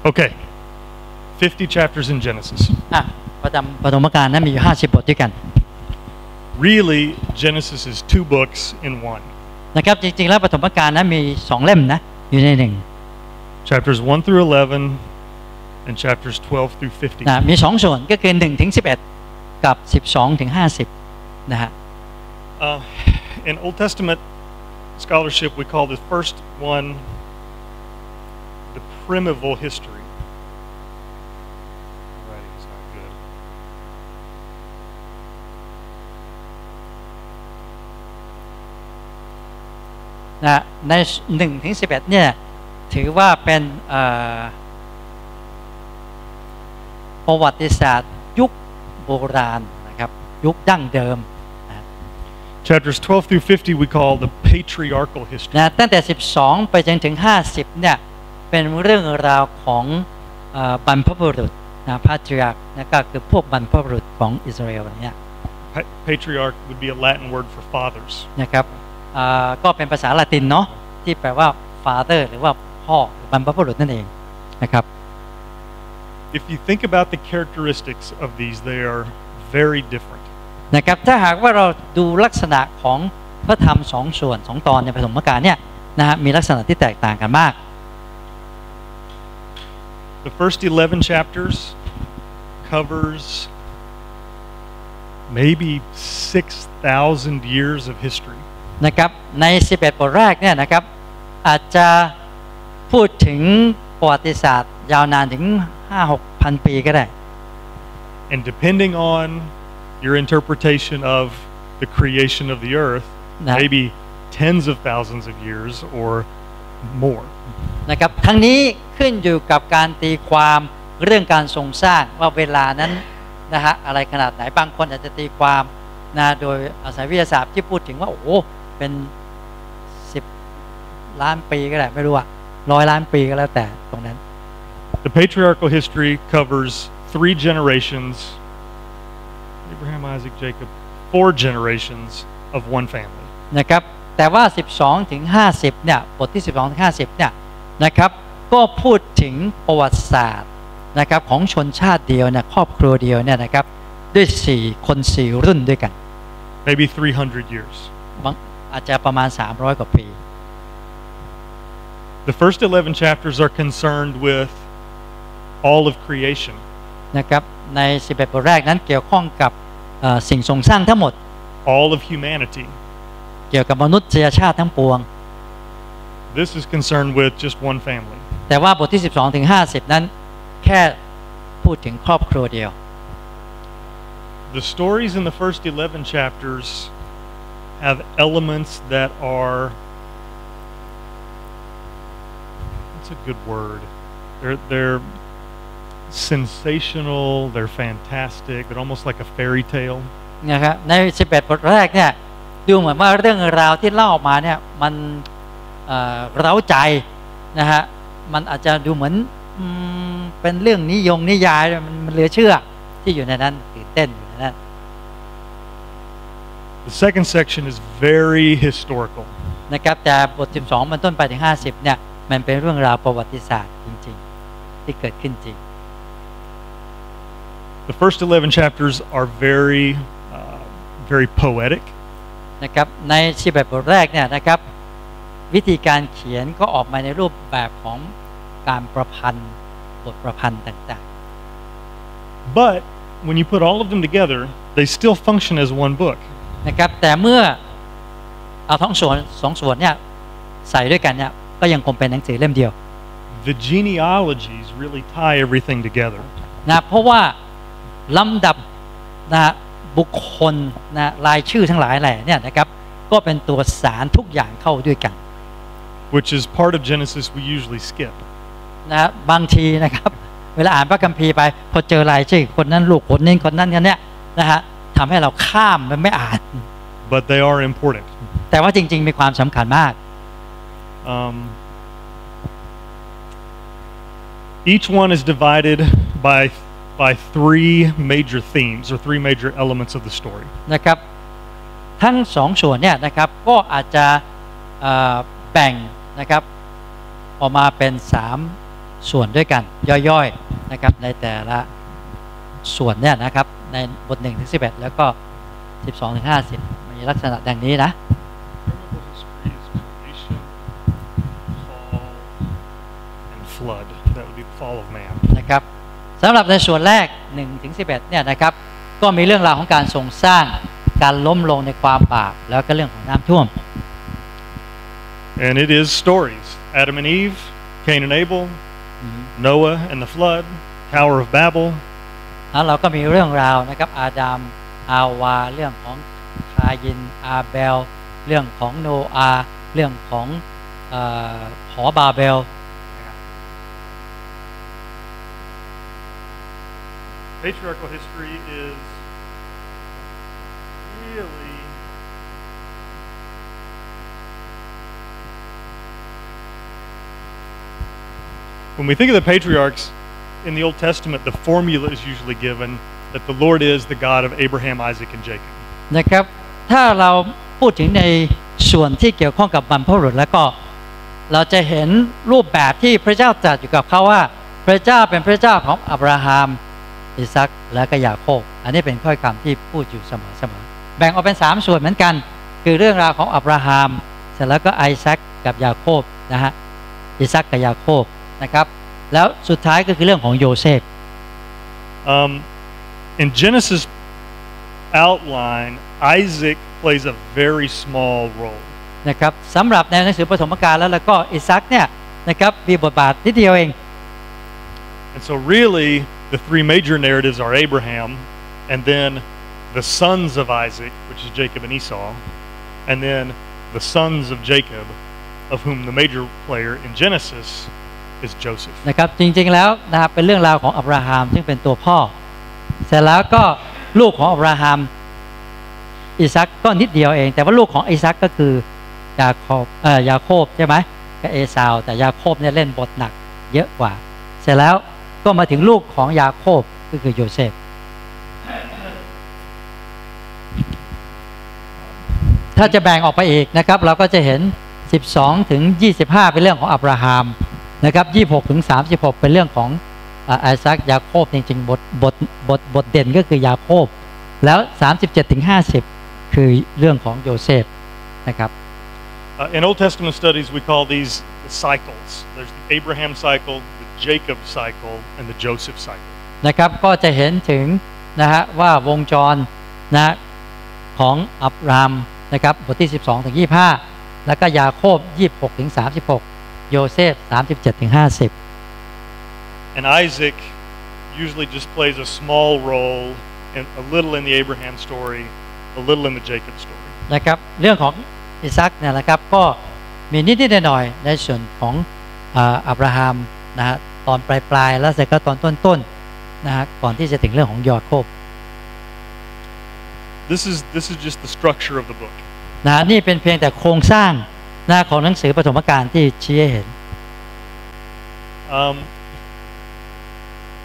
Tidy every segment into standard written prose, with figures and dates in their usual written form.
Okay, 50 chapters in Genesis. ปฐมกาลนั้นมีอยู่50บทด้วยกัน Really, Genesis is 2 books in one. นะครับจริงๆแล้วปฐมกาลนั้นมี2เล่มนะอยู่ในหนึ่ง Chapters 1 through 11 and chapters 12 through 50. มี2ส่วนก็คือ1ถึง11กับ12ถึง50นะฮะ In Old Testament scholarship, we call the first one the primeval history. Writing is not good. นะใน1ถึง11เนี่ยถือว่าเป็นประวัติศาสตร์ยุคโบราณนะครับยุคดั้งเดิม Chapters 12 through 50 we call the patriarchal history. นะตั้งแต่12ไปจนถึง50เนี่ยเป็นเรื่องราวของบรรพบุรุษนะ patriarch นะก็คือพวกบรรพบุรุษของอิสราเอลเนี่ย Patriarch would be a Latin word for fathers. นะครับก็เป็นภาษาละตินเนาะที่แปลว่า father หรือว่าพ่อบรรพบุรุษนั่นเองนะครับ If you think about the characteristics of these, they are very different. นะครับถ้าหากว่าเราดูลักษณะของพระธรรม2ส่วน2ตอนในปฐมกาลเนี่ยนะฮะมีลักษณะที่แตกต่างกันมาก The first 11 chapters covers maybe 6,000 years of history. นะครับใน11บทแรกเนี่ยนะครับอาจจะพูดถึงประวัติศาสตร์ยาวนานถึง 5-6,000 ปีก็ได้ And depending on your interpretation of the creation of the earth, maybe tens of thousands of years or more. นะครับทั้งนี้ขึ้นอยู่กับการตีความเรื่องการทรงสร้างว่าเวลานั้นนะฮะอะไรขนาดไหนบางคนอาจจะตีความนะโดยอาศัยวิทยาศาสตร์ที่พูดถึงว่าโอ้เป็น10 ล้านปีก็ได้ไม่รู้อะ100 ล้านปีก็แล้วแต่ตรงนั้น The patriarchal history covers 3 generations. Abraham, Isaac, Jacob, 4 generations of one family. นะครับแต่ว่า12ถึง50เนี่ยบทที่12ถึง50เนี่ยนะครับก็พูดถึงประวัติศาสตร์นะครับของชนชาติเดียวเนี่ยครอบครัวเดียวเนี่ยนะครับด้วย4 คน 4 รุ่นด้วยกัน Maybe 300 years. อาจจะประมาณ300 กว่าปี The first 11 chapters are concerned with all of creation. นะครับใน11บทแรกนั้นเกี่ยวข้องกับสิ่งทรงสร้างทั้งหมด All of humanity. เกี่ยวกับมนุษยชาติทั้งปวง This is concerned with just one family. แต่ว่าบทที่12ถึง50นั้นแค่พูดถึงครอบครัวเดียว The stories in the first 11 chapters have elements that are what's a good word? They're sensational, they're fantastic, they're almost like a fairy tale. นะครับใน11บทแรกเนี่ยดูเหมือนว่าเรื่องราวที่เล่าออกมาเนี่ยมันเร้าใจนะฮะมันอาจจะดูเหมือนเป็นเรื่องนิยายมันเหลือเชื่อที่อยู่ในนั้นตื่นเต้นอยู่ในนั้น The second section is very historical นะครับแต่บท12มันต้นไปถึง50เนี่ยมันเป็นเรื่องราวประวัติศาสตร์จริงๆที่เกิดขึ้นจริง The first 11 chapters are very poetic นะครับใน11บทแรกเนี่ยนะครับวิธีการเขียนก็ออกมาในรูปแบบของการประพันธ์บทประพันธ์ต่างๆ But when you put all of them together, they still function as one book. นะครับแต่เมื่อเอาทั้ง2 ส่วนเนี่ยใส่ด้วยกันเนี่ยก็ยังคงเป็นหนังสือเล่มเดียว The genealogies really tie everything together. นะเพราะว่าลำดับนะบุคคลนะรายชื่อทั้งหลายแหล่เนี่ยนะครับก็เป็นตัวสารทุกอย่างเข้าด้วยกัน Which is part of Genesis we usually skip. นะบางทีนะครับเวลาอ่านพระคัมภีร์ไปพอเจอรายชื่อคนนั้นลูกคนนี้คนนั้นกันเนี่ยนะฮะทำให้เราข้ามมันไม่อ่าน But they are important. แต่ว่าจริงๆมีความสำคัญมาก Each one is divided by 3 major themes or 3 major elements of the story. นะครับทั้ง2 ส่วนเนี่ยนะครับก็อาจจะแบ่งนะครับออกมาเป็น3 ส่วนด้วยกันย่อยๆนะครับในแต่ละส่วนเนี่ยนะครับในบท1 ถึง 11แล้วก็12 ถึง 50มีลักษณะดังนี้นะนะครับสำหรับในส่วนแรก1 ถึง 11เนี่ยนะครับก็มีเรื่องราวของการทรงสร้างการล้มลงในความบาปแล้วก็เรื่องของน้ำท่วม And it is stories. Adam and Eve, Cain and Abel, Noah and the flood, Tower of Babel. แล้วเราก็มีเรื่องราวนะครับอาดัมอาวาเรื่องของคายินอาเบลเรื่องของโนอาห์เรื่องของหอบาเบล Patriarchal history is really when we think of the patriarchs in the Old Testament, the formula is usually given that the Lord is the God of Abraham, Isaac, and Jacob. นะครับถ้าเราพูดถึงในส่วนที่เกี่ยวข้องกับบรรพบุรุษแล้วก็เราจะเห็นรูปแบบที่พระเจ้าตรัสอยู่กับเขาว่าพระเจ้าเป็นพระเจ้าของอับราฮัมอิซัคและก็ยาโคบอันนี้เป็นข้อคำที่พูดอยู่เสมอแบ่งออกเป็น3ส่วนเหมือนกันคือเรื่องราวของอับราฮัมเสร็จแล้วก็ไอแซคกับยาโคบนะฮะอิซัคกับยาโคบนะครับแล้วสุดท้ายก็คือเรื่องของโยเซฟ In Genesis outline, Isaac plays a very small role. นะครับสำหรับในหนังสือปฐมกาลแล้วก็อิซัคเนี่ยนะครับมีบทบาทนิดเดียวเอง And so really the three major narratives are Abraham and then the sons of Isaac, which is Jacob and Esau, and then the sons of Jacob, of whom the major player in Genesis is Joseph. นะครับจริงๆแล้วนะครับเป็นเรื่องราวของอับราฮัมซึ่งเป็นตัวพ่อเสร็จแล้วก็ลูกของอับราฮัมอิซัคก็นิดเดียวเองแต่ว่าลูกของอิซัคก็คือยาโคบใช่ไหมก็เอซาวแต่ยาโคบเนี่ยเล่นบทหนักเยอะกว่าเสร็จแล้วก็มาถึงลูกของยาโคบก็คือโยเซฟถ้าจะแบ่งออกไปอีกนะครับเราก็จะเห็น12 ถึง 25เป็นเรื่องของอับราฮัมนะครับ26 ถึง 36เป็นเรื่องของไอซัคยาโคบจริงๆบทเด่นก็คือยาโคบแล้ว37 ถึง 50คือเรื่องของโยเซฟนะครับ In Old Testament studies we call these the cycles. There's the Abraham cycle, the Jacob cycle, and the Joseph cycle. นะครับก็จะเห็นถึงนะฮะว่าวงจรนะของอับรามนะครับบทที่12 ถึง 25แล้วก็ยาโคบ26 ถึง 36โยเซฟ37 ถึง 50 And Isaac usually just plays a small role and a little in the Abraham story, a little in the Jacob story. นะครับเรื่องของอิซัคเนี่ยนะครับก็มีนิดๆหน่อยๆในส่วนของอับราฮัมนะฮะตอนปลายๆแล้วเสร็จก็ตอนต้นๆนะฮะก่อนที่จะถึงเรื่องของยาโคบ This is just the structure of the book. นะนี่เป็นเพียงแต่โครงสร้างนะของหนังสือปฐมกาลที่ชี้ให้เห็น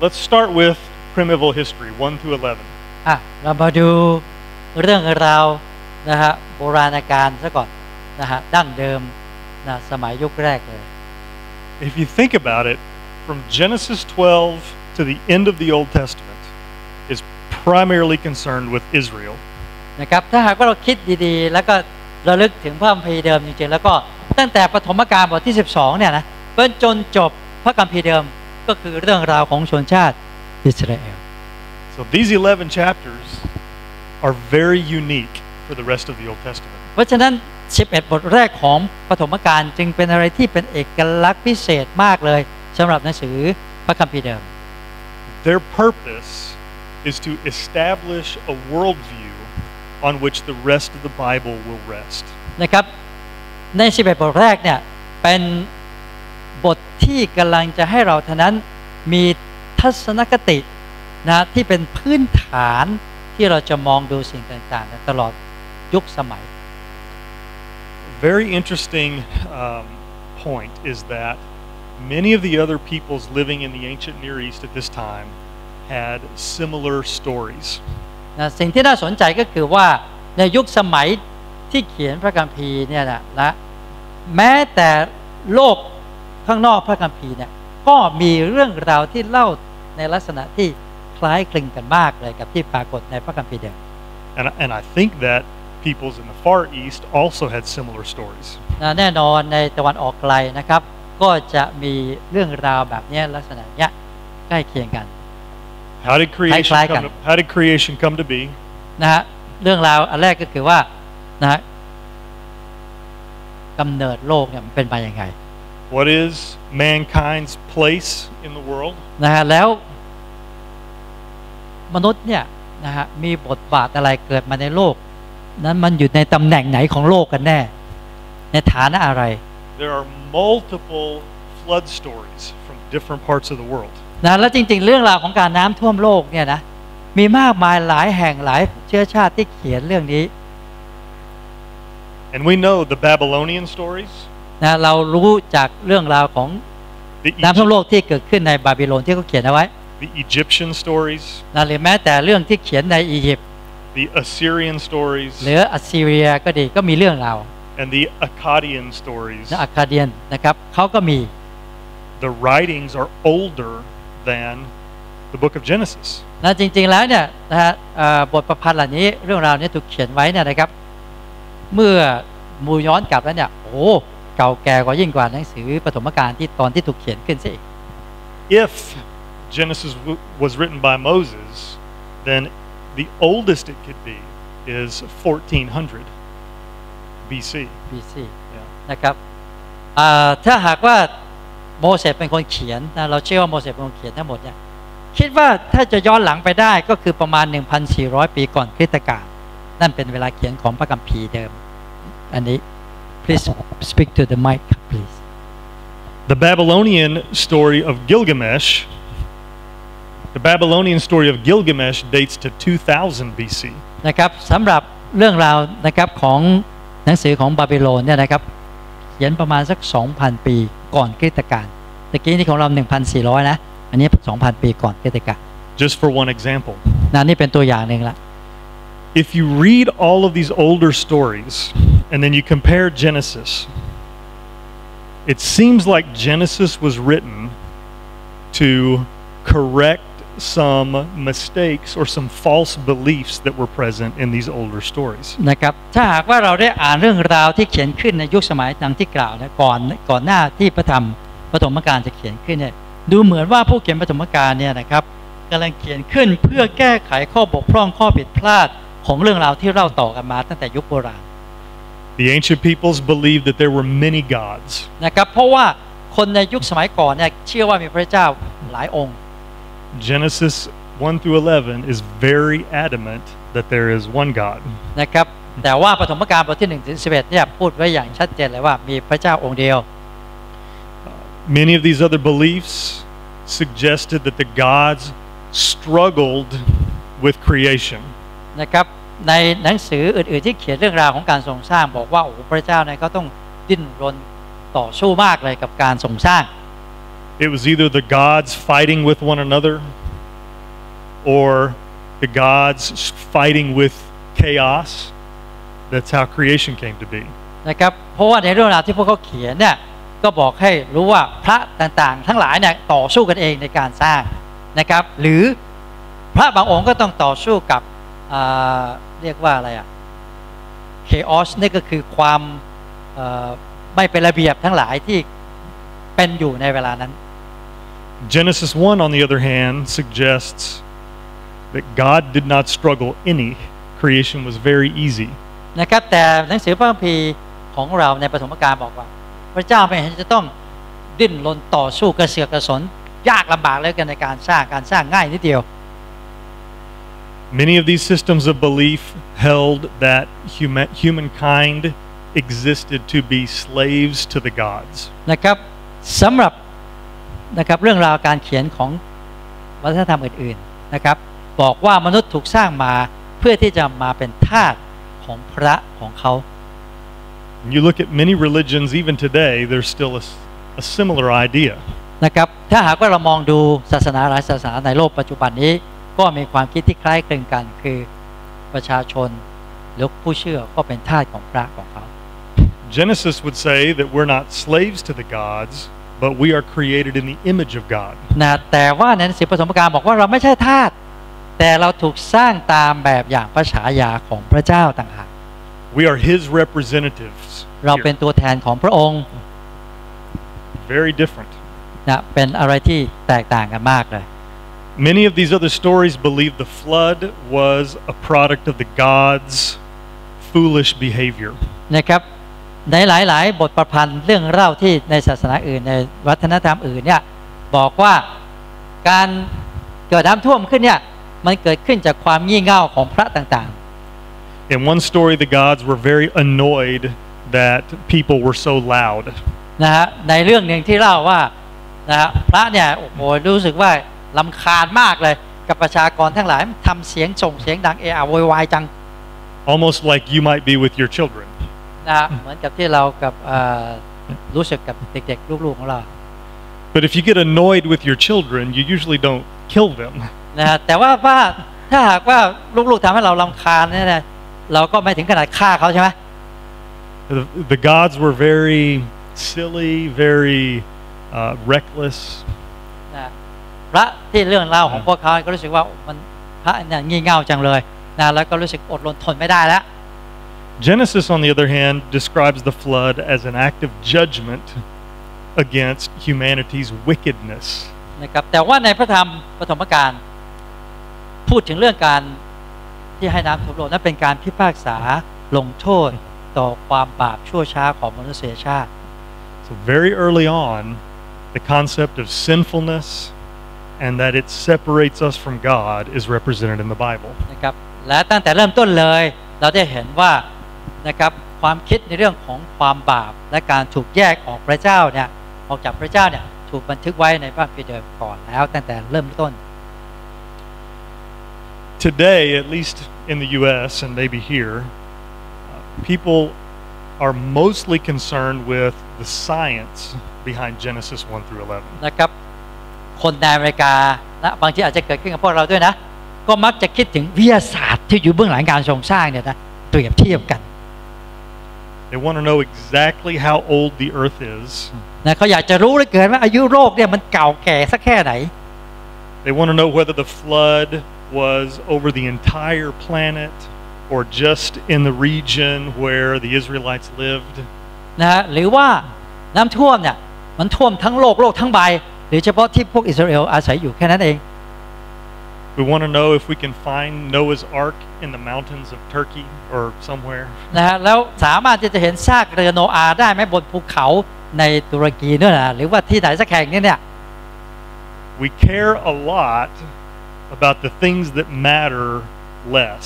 Let's start with primitive history 1 through 11. เรามาดูเรื่องราวนะฮะโบราณกาลซะก่อนนะฮะดั้งเดิมนะสมัยยุคแรกเลย If you think about it, from Genesis 12 to the end of the Old Testament is primarily concerned with Israel. นะครับถ้าหากว่าเราคิดดีๆแล้วก็ระลึกถึงพระคัมภีร์เดิมจริงๆแล้วก็ตั้งแต่ปฐมกาลบทที่12เนี่ยนะจนจบพระคัมภีร์เดิมก็คือเรื่องราวของชนชาติอิสราเอล So these 11 chapters are very unique for the rest of the Old Testament. เพราะฉะนั้น11บทแรกของปฐมกาลจึงเป็นอะไรที่เป็นเอกลักษณ์พิเศษมากเลยสำหรับหนังสือพระคัมภีร์เดิม Their purpose is to establish a worldview on which the rest of the Bible will rest. นะครับใน11บทแรกเนี่ยเป็นบทที่กำลังจะให้เราเท่านั้นมีทัศนคตินะที่เป็นพื้นฐานที่เราจะมองดูสิ่งต่างๆตลอดยุคสมัย Very interesting point is that many of the other peoples living in the ancient Near East at this time had similar stories. นะสิ่งที่น่าสนใจก็คือว่าในยุคสมัยที่เขียนพระคัมภีร์เนี่ยนะแม้แต่โลกข้างนอกพระคัมภีร์เนี่ย ก็มีเรื่องราวที่เล่าในลักษณะที่คล้ายคลึงกันมากเลยกับที่ปรากฏในพระคัมภีร์เดิม And I think that peoples in the Far East also had similar stories. แน่นอนในตะวันออกไกลนะครับก็จะมีเรื่องราวแบบนี้ลักษณะเนี้ยใกล้เคียงกัน How did creation come to be? นะฮะเรื่องราวอันแรกก็คือว่านะฮะกำเนิดโลกเนี่ยมันเป็นมาอย่างไง What is mankind's place in the world? นะฮะแล้วมนุษย์เนี่ยนะฮะมีบทบาทอะไรเกิดมาในโลกนั้นมันอยู่ในตำแหน่งไหนของโลกกันแน่ในฐานะอะไร There are multiple flood stories from different parts of the world. นะแล้วจริงๆเรื่องราวของการน้ำท่วมโลกเนี่ยนะมีมากมายหลายแห่งหลายเชื้อชาติที่เขียนเรื่องนี้ And we know the Babylonian stories. นะเรารู้จากเรื่องราวของน้ำท่วมโลกที่เกิดขึ้นในบาบิโลนที่เขาเขียนเอาไว้ The Egyptian stories. นะหรือแม้แต่เรื่องที่เขียนในอียิปต์ The Assyrian stories. หรืออัสซีเรียก็ดีก็มีเรื่องราว And the Akkadian stories. นะอัคคาเดียนนะครับเขาก็มี The writings are older than the book of Genesis. นะจริงๆแล้วเนี่ยนะฮะบทประพันธ์เหล่านี้เรื่องราวนี้ถูกเขียนไว้เนี่ยนะครับเมื่อมูย้อนกลับแล้วเนี่ยโอ้เก่าแก่กว่ายิ่งกว่าหนังสือปฐมกาลที่ตอนที่ถูกเขียนขึ้นซะอีก If Genesis was written by Moses, then the oldest it could be is 1400 BC. นะครับถ้าหากว่าโมเสสเป็นคนเขียนนะเราเชื่อว่าโมเสสเป็นคนเขียนทั้งหมดเนี่ยคิดว่าถ้าจะย้อนหลังไปได้ก็คือประมาณ 1,400 ปีก่อนคริสตกาลนั่นเป็นเวลาเขียนของพระคัมภีร์เดิมอันนี้ please speak to the mic please The Babylonian story of Gilgamesh dates to 2000 BC. นะครับสำหรับเรื่องราวนะครับของหนังสือของบาบิโลนเนี่ยนะครับเขียนประมาณสัก 2,000 ปีก่อนคริสตกาลตะกี้นี่ของเรา 1,400 นะอันนี้ 2,000 ปีก่อนคริสตกาล Just for one example. นี่เป็นตัวอย่างหนึ่งละ If you read all of these older stories and then you compare Genesis, it seems like Genesis was written to correct some mistakes or some false beliefs that were present in these older stories. นะครับถ้าหากว่าเราได้อ่านเรื่องราวที่เขียนขึ้นในยุคสมัยดังที่กล่าวนะก่อนหน้าที่พระธรรมปฐมกาลจะเขียนขึ้นเนี่ยดูเหมือนว่าผู้เขียนปฐมกาลเนี่ยนะครับกำลังเขียนขึ้นเพื่อแก้ไขข้อบกพร่องข้อผิดพลาดของเรื่องราวที่เล่าต่อกันมาตั้งแต่ยุคโบราณ The ancient peoples believed that there were many gods. นะครับเพราะว่าคนในยุคสมัยก่อนเนี่ยเชื่อว่ามีพระเจ้าหลายองค์ Genesis 1 through 11 is very adamant that there is one God. นะครับแต่ว่าปฐมกาลบทที่1ถึง11เนี่ยพูดไว้อย่างชัดเจนเลยว่ามีพระเจ้าองค์เดียว Many of these other beliefs suggested that the gods struggled with creation. นะครับในหนังสืออื่นๆที่เขียนเรื่องราวของการทรงสร้างบอกว่าโอ้พระเจ้าเนี่ยเขาต้องดิ้นรนต่อสู้มากเลยกับการทรงสร้าง It was either the gods fighting with one another or the gods fighting with chaos. That's how creation came to be. นะครับเพราะว่าในเรื่องราวที่พวกเขาเขียนเนี่ยก็บอกให้รู้ว่าพระต่างๆทั้งหลายเนี่ยต่อสู้กันเองในการสร้างนะครับหรือพระบางองค์ก็ต้องต่อสู้กับเรียกว่าอะไรchaos นี่ก็คือความไม่เป็นระเบียบทั้งหลายที่เป็นอยู่ในเวลานั้น Genesis 1 on the other hand suggests that God did not struggle any. Creation was very easy. นะครับแต่หนังสือพระคัมภีร์ของเราในปฐมกาลบอกว่าพระเจ้าไม่เห็นจะต้องดิ้นรนต่อสู้กระเสือกกระสนยากลำบากเลยกันในการสร้างง่ายนิดเดียว Many of these systems of belief held that humankind existed to be slaves to the gods. นะครับสำหรับนะครับเรื่องราวการเขียนของวัฒนธรรมอื่นๆนะครับบอกว่ามนุษย์ถูกสร้างมาเพื่อที่จะมาเป็นทาสของพระของเขา You look at many religions even today, there's still a similar idea. นะครับถ้าหากว่าเรามองดูศาสนาหลายศาสนาในโลกปัจจุบันนี้ก็มีความคิดที่คล้ายคลึงกันคือประชาชนหรือผู้เชื่อก็เป็นทาสของพระของเขา Genesis would say that we're not slaves to the gods, but we are created in the image of God. นะแต่ว่าในหนังสือปฐมกาลบอกว่าเราไม่ใช่ทาสแต่เราถูกสร้างตามแบบอย่างพระฉายาของพระเจ้าต่างหาก We are His representatives. เราเป็นตัวแทนของพระองค์ Very different. นะเป็นอะไรที่แตกต่างกันมากเลย Many of these other stories believe the flood was a product of the gods' foolish behavior. นะครับในหลายๆบทประพันธ์เรื่องเล่าที่ในศาสนาอื่นในวัฒนธรรมอื่นเนี่ยบอกว่าการเกิดน้ำท่วมขึ้นเนี่ยมันเกิดขึ้นจากความงี่เง่าของพระต่างๆ In one story, the gods were very annoyed that people were so loud. นะฮะในเรื่องหนึ่งที่เล่าว่านะฮะพระเนี่ยโอ้โหรู้สึกว่ารำคาญมากเลยกับประชากรทั้งหลายทำเสียงส่งเสียงดังเอะอะโวยวายจัง Almost like you might be with your children. นะฮะเหมือนกับที่เรากับรู้สึกกับเด็กๆลูกๆของเรา But if you get annoyed with your children, you usually don't kill them. นะฮะแต่ว่าถ้าหากว่าลูกๆทำให้เรารำคาญเนี่ยเราก็ไม่ถึงขนาดฆ่าเขาใช่ไหม The gods were very silly, very reckless. นะพระที่เรื่องเล่าของพวกเขาก็รู้สึกว่ามันพระเนี่ยงี่เง่าจังเลยนะแล้วก็รู้สึกอดรนทนไม่ได้แล้ว Genesis, on the other hand, describes the flood as an act of judgment against humanity's wickedness. นะครับแต่ว่าในพระธรรมปฐมกาลพูดถึงเรื่องการที่ให้น้ำท่วมโลกนั้นเป็นการพิพากษาลงโทษต่อความบาปชั่วช้าของมนุษยชาติ So very early on, the concept of sinfulness and that it separates us from God is represented in the Bible. นะครับและตั้งแต่เริ่มต้นเลยเราได้เห็นว่านะครับความคิดในเรื่องของความบาปและการถูกแยกออกพระเจ้าเนี่ยออกจากพระเจ้าเนี่ยถูกบันทึกไว้ในพระคัมภีร์เดิมก่อนแล้วตั้งแต่เริ่มต้น Today, at least in the U.S. and maybe here, people are mostly concerned with the science behind Genesis 1 through 11. นะครับคนในอเมริกาและบางทีอาจจะเกิดขึ้นกับพวกเราด้วยนะก็มักจะคิดถึงวิทยาศาสตร์ที่อยู่เบื้องหลังการทรงสร้างเนี่ยนะเปรียบเทียบกัน They want to know exactly how old the earth is. นะเขาอยากจะรู้เหลือเกินว่าอายุโลกเนี่ยมันเก่าแก่สักแค่ไหน They want to know whether the flood was over the entire planet or just in the region where the Israelites lived. นะฮะหรือว่าน้ำท่วมเนี่ยมันท่วมทั้งโลกทั้งใบหรือเฉพาะที่พวกอิสราเอลอาศัยอยู่แค่นั้นเอง We want to know if we can find Noah's Ark in the mountains of Turkey or somewhere. นะฮะแล้วสามารถที่จะเห็นซากเรือโนอาห์ได้ไหมบนภูเขาในตุรกีด้วยนะหรือว่าที่ไหนสักแห่งเนี่ย We care a lot about the things that matter less.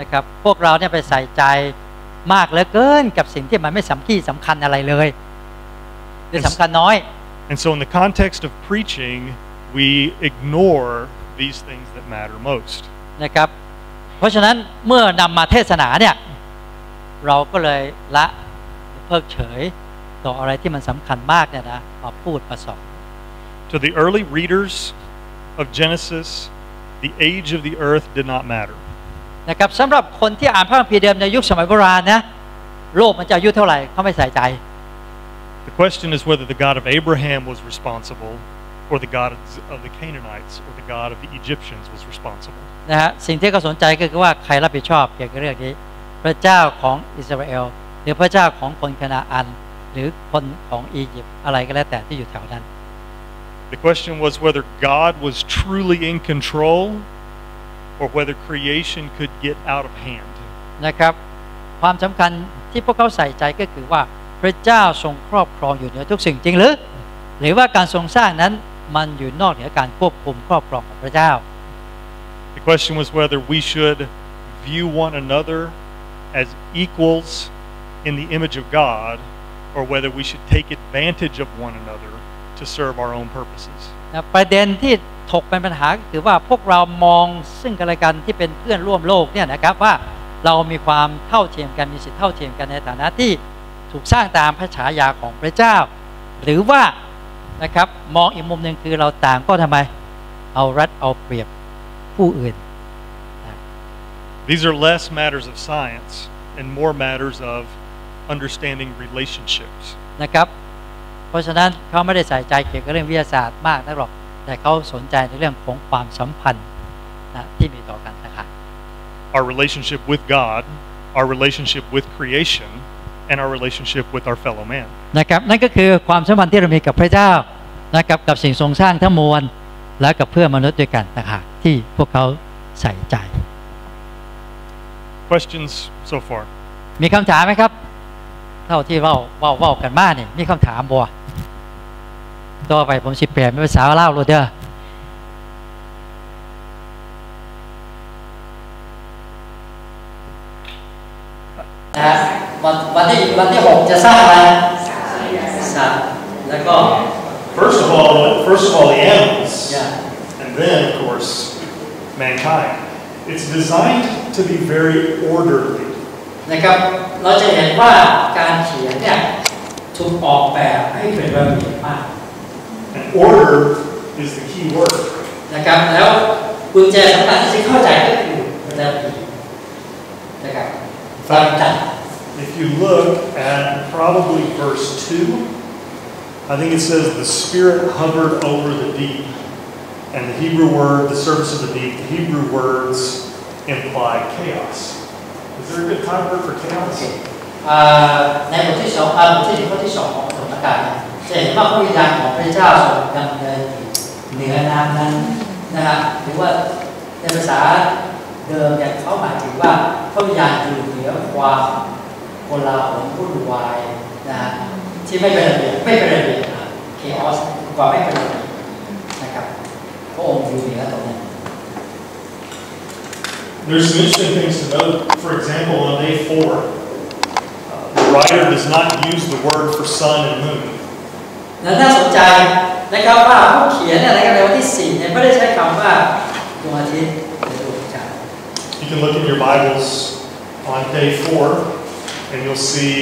นะครับพวกเราเนี่ยไปใส่ใจมากเหลือเกินกับสิ่งที่มันไม่สำคัญอะไรเลยหรือสำคัญน้อย And so in the context of preaching, we ignore these things that matter most. นะครับเพราะฉะนั้นเมื่อนำมาเทศนาเนี่ยเราก็เลยละเพิกเฉยต่ออะไรที่มันสำคัญมากเนี่ยนะมาพูดมาสอน To the early readers of Genesis, the age of the earth did not matter. นะครับสำหรับคนที่อ่านพระคัมภีร์เดิมในยุคสมัยโบราณนะโลกมันจะอายุเท่าไหร่เขาไม่ใส่ใจ The question is whether the God of Abraham was responsible or the God of the Canaanites or the God of the Egyptians was responsible. นะฮะสิ่งที่เขาสนใจก็คือว่าใครรับผิดชอบเกี่ยวกับเรื่องนี้พระเจ้าของอิสราเอลหรือพระเจ้าของคนคานาอันหรือคนของอียิปต์อะไรก็แล้วแต่ที่อยู่แถวนั้น The question was whether God was truly in control or whether creation could get out of hand. นะครับความสำคัญที่พวกเขาใส่ใจก็คือว่าพระเจ้าทรงครอบครองอยู่เหนือทุกสิ่งจริงหรือว่าการทรงสร้างนั้นมันอยู่นอกเหนือการควบคุมครอบครองของพระเจ้า The question was whether we should view one another as equals in the image of God or whether we should take advantage of one another to serve our own purposes. ประเด็นที่ถกเป็นปัญหาคือว่าพวกเรามองซึ่งกันและกันที่เป็นเพื่อนร่วมโลกเนี่ยนะครับว่าเรามีความเท่าเทียมกันมีสิทธิเท่าเทียมกันในฐานะที่ถูกสร้างตามพระฉายาของพระเจ้าหรือว่านะครับมองอีกมุมหนึ่งคือเราต่างก็ทำไมเอารัดเอาเปรียบผู้อื่น These are less matters of science and more matters of understanding relationships. นะครับ เพราะฉะนั้นเขาไม่ได้ใส่ใจเกี่ยวกับเรื่องวิทยาศาสตร์มากนักหรอกแต่เขาสนใจในเรื่องของความสัมพันธ์นะที่มีต่อกันนะครับ Our relationship with God, our relationship with creation, and our relationship with our fellow man. นะครับนั่นก็คือความสัมพันธ์ที่เรามีกับพระเจ้านะครับกับสิ่งทรงสร้างทั้งมวลและกับเพื่อนมนุษย์ด้วยกันนะครับที่พวกเขาใส่ใจ Questions so far? มีคำถามไหมครับเท่าที่เว้ากันมาเนี่ยมีคำถามบ่ต่อไปผมสิเปลี่ยนเป็นภาษาลาวเลยเด้อนะวันที่6จะสร้างอะไรสัตว์แล้วก็ First of all, the animals, and then, of course, mankind. It's designed to be very orderly. นะครับเราจะเห็นว่าการเขียนเนี่ยถูกออกแบบให้เป็นระเบียบมาก And order is the key word. นะครับแล้วกุญแจสำคัญที่จะเข้าใจก็คือระเบียบนะครับฟังกัน If you look at probably verse 2, I think it says the Spirit hovered over the deep. And the Hebrew word, the surface of the deep, the Hebrew words imply chaos. Is there a good time word for chaos? ในบทที่2บทที่ข้อที่2ของปฐมกาลจะเห็นว่าพระวิญญาณของพระเจ้าทรงดำเนินเหนือน้ำนั้นนะฮะหรือว่าในภาษาเดิมเนี่ยเขาหมายถึงว่าพระวิญญาณอยู่เหนือความโกลาหลวุ่นวายนะฮะที่ไม่เป็นระเบียบchaos ความไม่เป็นระเบียบนะครับพระองค์อยู่เหนือตรงนั้น There's some interesting things to note. For example, on day 4, the writer does not use the word for sun and moon. น่าสนใจนะครับว่าผู้เขียนเนี่ยในวันที่4เนี่ยไม่ได้ใช้คำว่าดวงอาทิตย์หรือดวงจันทร์ You can look in your Bibles on day 4, and you'll see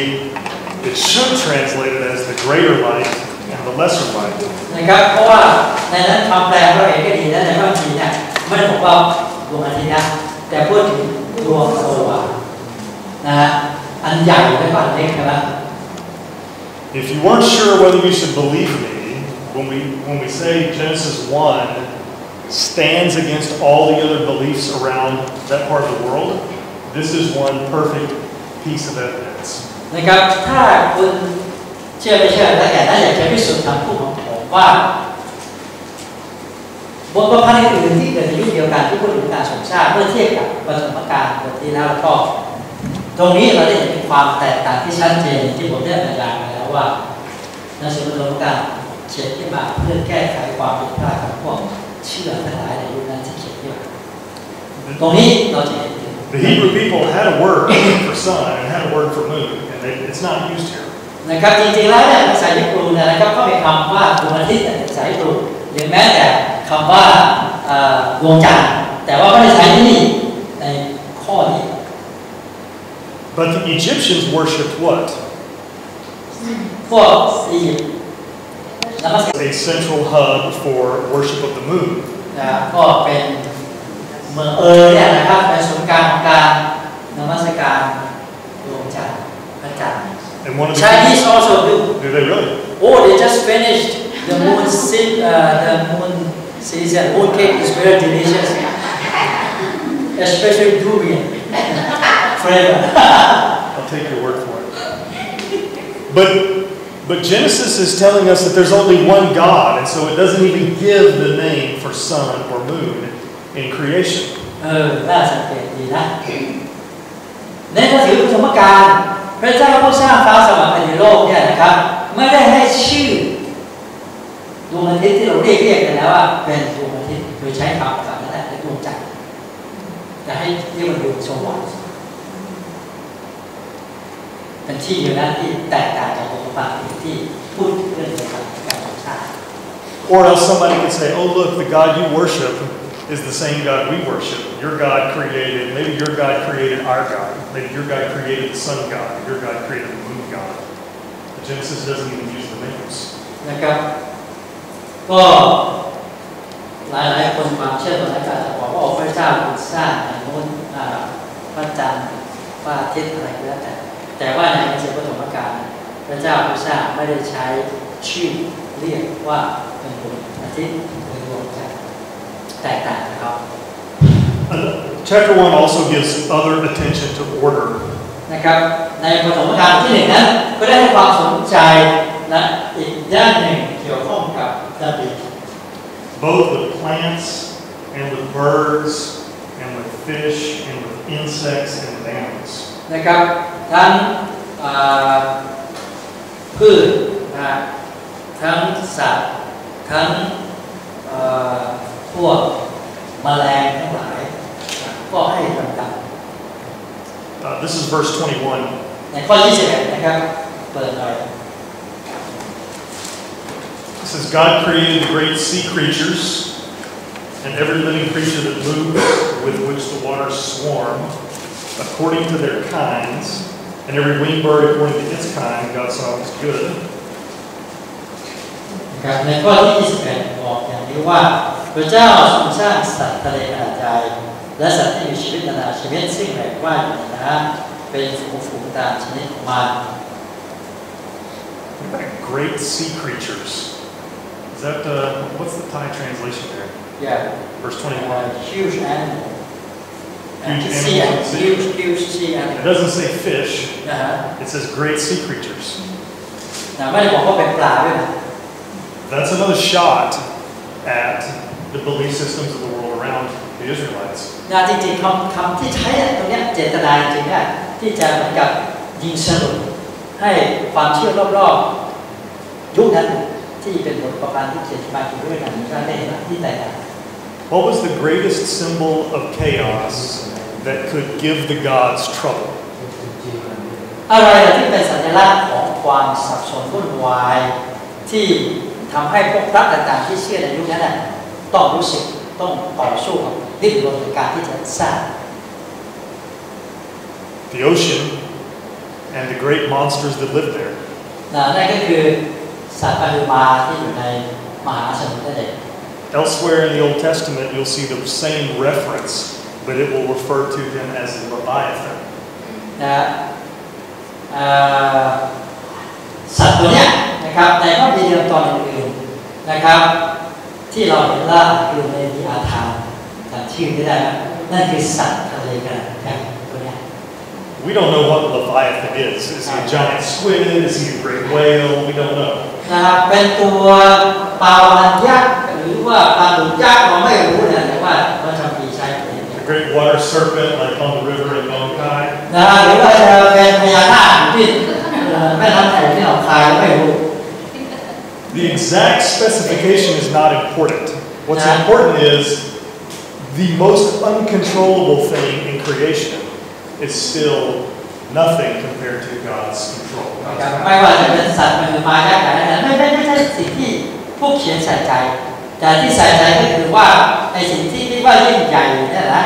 it should translate it as the greater light and the lesser light. นะครับเพราะว่าในนั้นคำแปลเราเองก็ดีนะในบางทีเนี่ยไม่ได้บอกว่าดวงอาทิตย์นะแต่พูดถึงดวงสว่างนะฮะอันใหญ่และอันเล็กนะครับ If you weren't sure whether you should believe me, when we say Genesis 1 stands against all the other beliefs around that part of the world, this is one perfect piece of evidence. นะครับถ้าคุณเชื่อไม่เชื่อแล้วแต่ถ้าอยากจะพิสูจน์คำพูดของผมว่าบทประพันธ์อื่นที่เกิดในยุคเดียวกันที่พูดถึงการสมชาติเมื่อเทียบกับปฐมกาลบทที่แล้วก็ตรงนี้เราได้เห็นความแตกต่างที่ชัดเจนที่ผมได้บรรยายมาแล้วว่าหนังสือปฐมกาลเขียนขึ้นมาเพื่อแก้ไขความผิดพลาดของพวกเชื่อทั้งหลายในยุคนั้นที่เขียนขึ้นมาตรงนี้เราจะเห็น The Hebrew people had a word for sun and had a word for moon, and it's not used here. นะครับจริงๆแล้วเนี่ยภาษาญี่ปุ่นนะครับก็มีคำว่าดวงอาทิตย์ภาษาญี่ปุ่นหรือแม้แต่คำว่าดวงจันทร์แต่ว่าไม่ได้ใช้ที่นี่ในข้อนี้ But the Egyptians worshipped what? พวกอียิปต์ A central hub for worship of the moon. ก็เป็นเมืองเนี่ยนะครับเป็นศูนย์กลางของการนมัสการดวงจันทร์พระจันทร์ And one of the Chinese also do. Do they really? Oh, they just finished the moon season. Moon cake is very delicious, especially durian flavor. I'll take your word for it. But Genesis is telling us that there's only one God, and so it doesn't even give the name for sun or moon in creation. น่าสังเกตดีนะในหนังสือปฐมกาลพระเจ้าผู้สร้างฟ้าสวรรค์ในโลกเนี่ยนะครับไม่ได้ให้ชื่อดวงอาทิตย์ที่เราเรียกกันแล้วว่าเป็นดวงอาทิตย์โดยใช้คำสั่งนั่นแหละเป็นดวงจันทร์จะให้เรียกว่าดวงสว่างเป็นที่อยู่นั้นที่แตกต่างจากปฐมกาลที่พูดเรื่องการสร้าง Or else somebody could say, "Oh, look, the God you worship is the same God we worship. Your God created, maybe your God created our God. Maybe your God created the sun God. Your God created the moon God." But Genesis doesn't even use the names. นะครับก็หลายคนความเชื่อตรงนั้นก็จะบอกว่าพระเจ้าสร้างในโน้นพระจันทร์พระอาทิตย์อะไรก็แล้วแต่ว่าในหนังสือปฐมกาลพ พระเจ้าผู้สร้างไม่ได้ใช้ชื่อเรียกว่าเป็นดวงอาทิตย์หรือดวงจันทร์แตกต่างกันครับ Chapter 1 also gives other attention to order. นะครับในปฐมกาลที่1นั้นก็ได้ให้ความสนใจและอีกด้านหนึ่งเกี่ยวข้องกับระเบียบ Both with plants and with birds and with fish and with insects and with animals. นะครับทั้งพืชนะทั้งสัตว์ทั้งพวกแมลงทั้งหลายก็ให้กำกับ This is verse 21. ในข้อ21นะครับเปิดหน่อย It says, God created the great sea creatures and every living creature that moves, with which the waters swarm, according to their kinds, and every winged bird according to its kind. God saw it was good. นะครับในข้อที่21บอกอย่างนี้ว่าพระเจ้าทรงสร้างสัตว์ทะเลขนาดใหญ่และสัตว์ที่มีชีวิตนานาชนิดซึ่งแหวกว่ายอยู่ในน้ำเป็นฝูงๆตามชนิดของมัน Great sea creatures. Is that what's the Thai translation there? Yeah. Verse 21. Huge animal. Huge animals. Huge sea animal. It doesn't say fish. It says great sea creatures. ไม่ได้บอกว่าเป็นปลาด้วยนะ That's another shot at the belief systems of the world around the Israelites. นะจริงๆคำที่ใช้ตรงนี้เจตนาจริงๆนะที่จะเหมือนกับยิงสรุปให้ความเชื่อรอบๆยุคนั้นที่เป็นบทประพันธ์ที่เขียนมาด้วยกันได้เห็นที่แตกต่าง What was the greatest symbol of chaos that could give the gods trouble? อะไรที่เป็นสัญลักษณ์ของความสับสนวุ่นวายที่ทำให้พวกพระต่างๆที่เชื่อในยุคนั้นต้องรู้สึกต้องต่อสู้กับดิ้นรนในการที่จะสร้าง The ocean and the great monsters that live there. นั่นก็คือสัตว์มหึมาที่อยู่ในมหาสมุทรนั่นเอง Elsewhere in the Old Testament, you'll see the same reference, but it will refer to him as the Leviathan. สัตว์ตัวนี้นะครับในพระบิดาตอนอื่นๆนะครับที่เราเห็นว่าอยู่ในวิอาธานจำชื่อไม่ได้นั่นคือสัตว์ทะเลกันตัวนี้ We don't know what Leviathan is. Is he a giant squid? Is he a great whale? We don't know. นะครับเป็นตัวปลาวาฬยักษ์หรือว่าปลาดุกยักษ์เราไม่รู้นะแต่ว่าพระคัมภีร์ใช้ A great water serpent like on the river in Mongkai. นะหรือว่าจะเป็นพญานาคที่แม่น้ำโขงที่หนองคายไม่รู้ The exact specification is not important. What's important is the most uncontrollable thing in creation is still nothing compared to God's control. ไม่ว่าจะเป็นสัตว์มันหรือมาได้ไหนไม่ใช่สิ่งที่ผู้เขียนใส่ใจแต่ที่ใส่ใจก็คือว่าในสิ่งที่คิดว่ายิ่งใหญ่เนี่ยนะ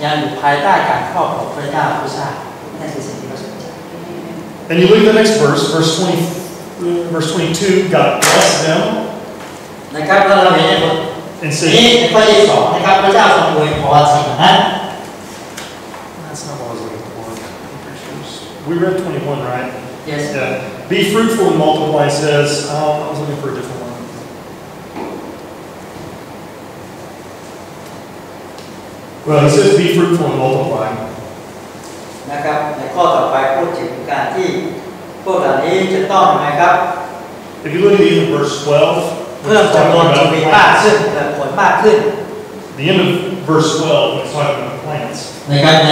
ยังอยู่ภายใต้การครอบครองพระเจ้าผู้สร้างนั่นคือสิ่งที่เขาสนใจ And you look at the next verse, verse 22, God blessed them. นะครับแล้วเราเห็นในบทนี้ในข้อที่2นะครับพระเจ้าทรงอวยพรสิ่งนั้น That's not what I was looking for. We read 21, right? Yes. Yeah. Be fruitful and multiply says, I was looking for a different one. Well, it says be fruitful and multiply. นะครับในข้อต่อไปพูดถึงการที่พวกเหล่านี้จะต้องนะครับ If you look at the end of verse 12, เพิ่มจำนวนชีวิตมากขึ้นเกิดผลมากขึ้น the end of verse 12 when it's talking about plants. นะครับใน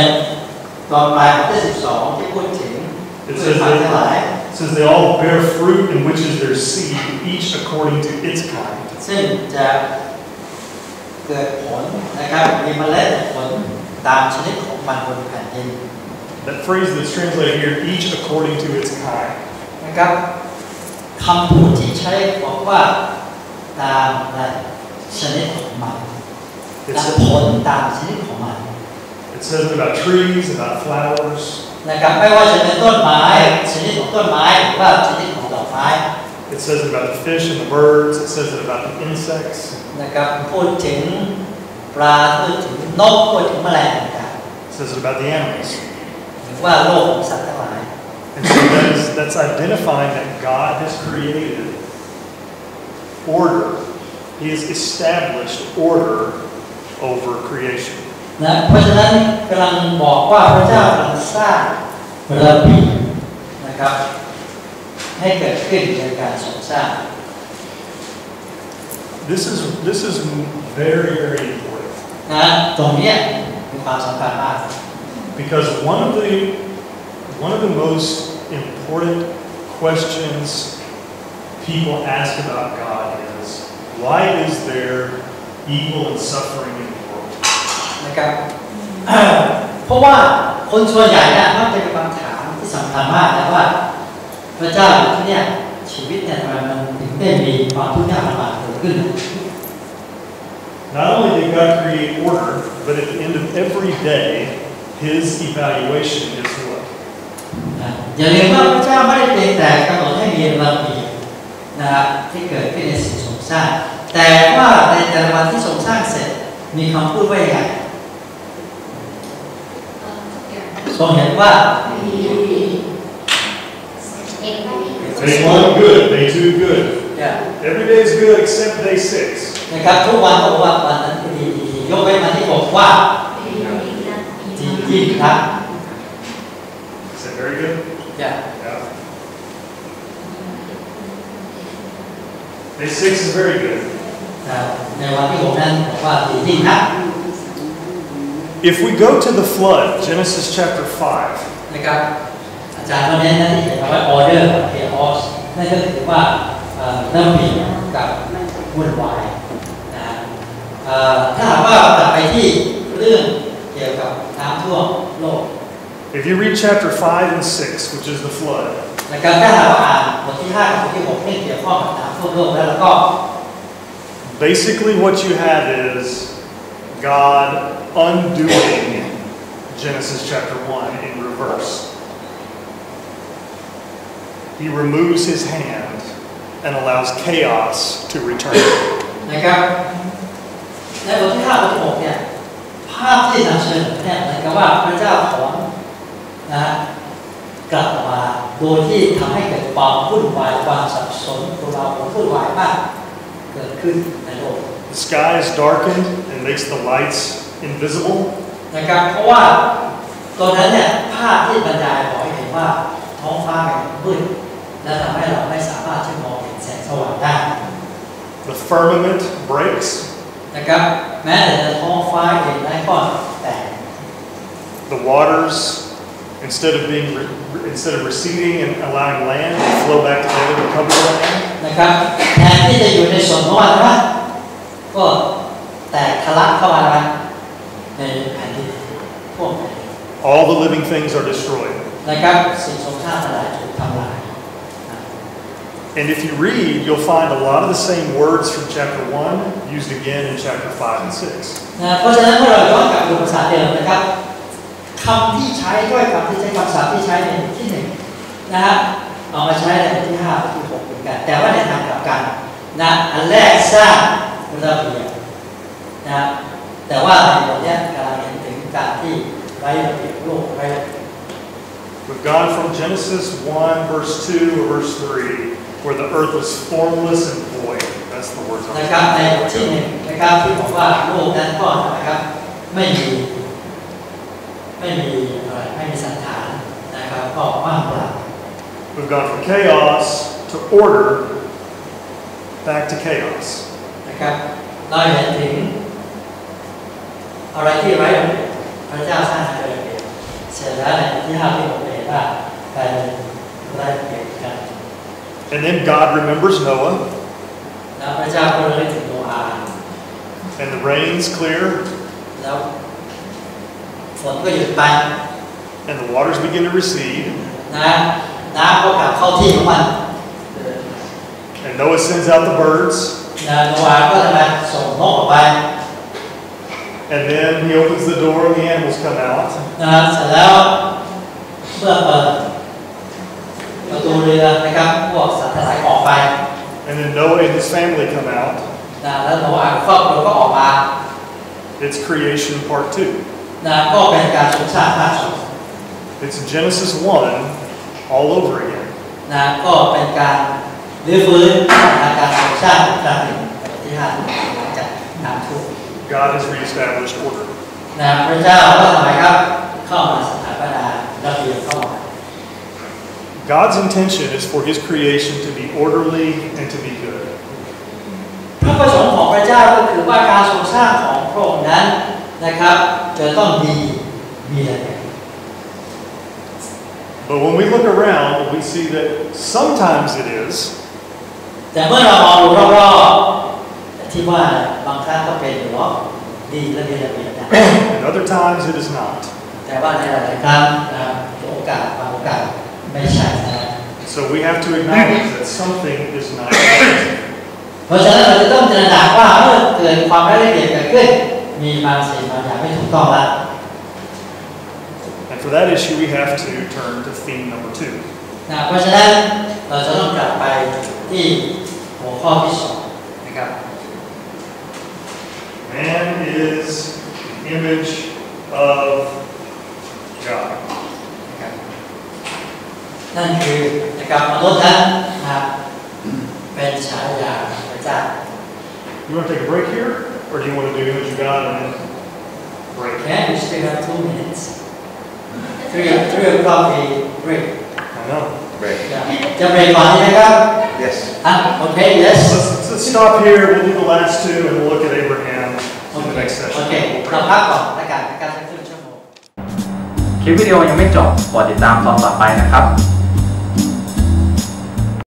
ตอนปลายข้อที่12ที่พูดถึง It says they all bear fruit in which is their seed, each according to its kind. ซึ่งจะเกิดผลนะครับมีเมล็ดผลตามชนิดของมันบนแผ่นดิน That phrase that's translated here, each according to its kind. นะครับคำพูดที่ใช้บอกว่าตามชนิดของมันและผลตามชนิดของมัน It says about trees, about flowers. นะครับไม่ว่าจะเป็นต้นไม้ชนิดของต้นไม้หรือว่าชนิดของดอกไม้ It says it about the fish and the birds. It says it about the insects. นะครับพูดถึงปลาพูดถึงนกพูดถึงแมลงต่าง It says it about the animals. หรือว่าโลกของสัตว์ทั้งหลาย And so that's identifying that God has created order. He has established order over creation. นะเพราะฉะนั้นกำลังบอกว่าพระเจ้ากำลังสร้างระเบียบนะครับให้เกิดขึ้นในการทรงสร้าง This is very important. นะตรงนี้มีความสำคัญมาก Because one of the most important questions people ask about God is, why is there evil and suffering in the world? นะครับ เพราะว่าคนส่วนใหญ่เนี่ยมักจะมีคำถามที่สำคัญมากนะว่าพระเจ้าอยู่ที่เนี่ยชีวิตเนี่ยทำไมมันถึงได้มีความทุกข์ยากลำบากเกิดขึ้น Not only did God create order, but at the end of every day, His evaluation is what? อย่าลืมว่าพระเจ้าไม่ได้เพียงแต่กำหนดให้มีระเบียบนะครับที่เกิดขึ้นในสิ่งทรงสร้างแต่ว่าในแต่ละวันที่ทรงสร้างเสร็จมีคำพูดว่าอย่างไรทรงเห็นว่า Day 1 good, day 2 good. Every day is good except day 6. นะครับทุกวันบอกว่าวันนั้นดียกเว้นวันที่บอกว่าดียิ่งครับ Is that very good? Yeah. Day 6 is very good. ในวันที่6นั้นบอกว่าดียิ่งนะ If we go to the flood, Genesis chapter 5. นะครับอาจารย์คนนี้นะที่เขียนว่า order กับ chaos นั่นก็ถือว่าระเบียบกับวุ่นวายนะถ้าหากว่ากลับไปที่เรื่องเกี่ยวกับน้ำท่วมโลก If you read chapter 5 and 6, which is the flood, นะครับถ้าหากว่าอ่านบทที่5กับบทที่6นี่เกี่ยวข้องกับน้ำท่วมโลกแล้วก็ basically what you have is God undoing Genesis chapter 1 in reverse. He removes his hand and allows chaos to return. นะครับในบทที่5บทที่6เนี่ยภาพที่นำเสนอเนี่ยเหมือนกับว่าพระเจ้าถอนนะกลับมาโดยที่ทำให้เกิดความวุ่นวายความสับสนตัวเราวุ่นวายมากเกิดขึ้นในโลก The sky is darkened and makes the lights invisible. นะครับเพราะว่าตอนนั้นเนี่ยภาพที่บรรยายบอกให้เห็นว่าท้องฟ้าเป็นมืดและทำให้เราไม่สามารถที่มองเห็นแสงสว่างได้ The firmament breaks. นะครับแม้แต่ท้องฟ้าเองได้ก็แตก The waters, instead of receding and allowing land to flow back together to cover the land. นะครับแทนที่จะอยู่ในส่วนของวันนะก็แตกทะลักเข้ามาในแผ่นดินท่วมแผ่นดิน All the living things are destroyed. นะครับสิ่งทรงสร้างทั้งหลายถูกทำลาย And if you read, you'll find a lot of the same words from chapter 1 used again in chapter 5 and 6. เพราะฉะนั้นเมื่อเราย้อนกลับดูภาษาเดิมนะครับคำที่ใช้ด้วยคำที่ใช้คำศัพท์ที่ใช้ในบทที่1นะฮะเอามาใช้ในบทที่5บทที่6เหมือนกันแต่ว่าในทางกลับกันนะอันแรกสร้างระเบียบนะแต่ว่าในบทนี้กำลังเห็นถึงการที่ไร้ระเบียบโลกไร้ We've gone from Genesis 1 verse 2 or verse 3 where the earth was formless and void. That's the words. นะครับในบทที่1นะครับที่บอกว่าโลกนั้นก็นะครับไม่มีสันฐานนะครับก็ว่างเปล่า We've gone from chaos to order back to chaos. นะครับเราเห็นถึงอะไรที่ไร้ระเบียบพระเจ้าสร้างให้ระเบียบเสร็จแล้วในบทที่5ที่ผมเห็นว่าการไร้ระเบียบกัน And then God remembers Noah. แล้วพระเจ้าก็เลยถึงโนอาห์ And the rains clear. แล้วฝนก็หยุดไป And the waters begin to recede. น้ำก็กลับเข้าที่ของมัน And Noah sends out the birds. โนอาห์ก็จะมาส่งนกออกไป And then he opens the door and the animals come out. เสร็จแล้วเมื่อเปิดประตูเรือนะครับพวกสัตว์ทั้งหลายออกไป And then Noah and his family come out. แล้วโนอาห์ครอบครัวก็ออกมา It's creation part 2. ก็เป็นการทรงสร้างภาค It's Genesis 1 all over again. นะก็เป็นการรื้อฟื้นการสร้างชาติครั้งหนึ่งที่ห้าหลังจากน้ำท่วม God has reestablished order. นะพระเจ้าก็ทำไมครับเข้ามาสถาปนาระเบียบเข้ามา God's intention is for His creation to be orderly and to be good. พระประสงค์ของพระเจ้าก็คือว่าการทรงสร้างของพระองค์นั้นนะครับจะต้องมีระเบียบ But when we look around, we see that sometimes it is. แต่เมื่อเรามองดูรอบๆที่ว่าบางครั้งก็เป็นอยู่หรอกดีระเบียบนะ And other times it is not. แต่ว่าในหลายๆครั้งโอกาสบางโอกาสไม่ใช่นะ So we have to acknowledge that something is not right. เพราะฉะนั้นเราจะต้องตระหนักว่าเมื่อเกิดความไม่ละเอียดเกิดขึ้นมีบางสิ่งบางอย่างไม่ถูกต้องแล้ว And for that issue, we have to turn to theme number 2. เพราะฉะนั้นเราจะต้องกลับไปที่หัวข้อที่สองนะครับ Man is the image of God. นั่นคือนะครับมนุษย์นั้นนะครับเป็นฉายาพระเจ้า You want to take a break here, or do you want to do image of God and then break? Okay, we still have 2 minutes. 3 o'clock we break. I know. Break. จะเบรกก่อนใช่ไหมครับ Yes. Okay, yes. Let's stop here. We'll do the last 2, and we'll look at Abraham in the next session. Okay. เราพักก่อนในการสักครึ่งชั่วโมง คลิปวิดีโอยังไม่จบ กดติดตามตอนต่อไปนะครับ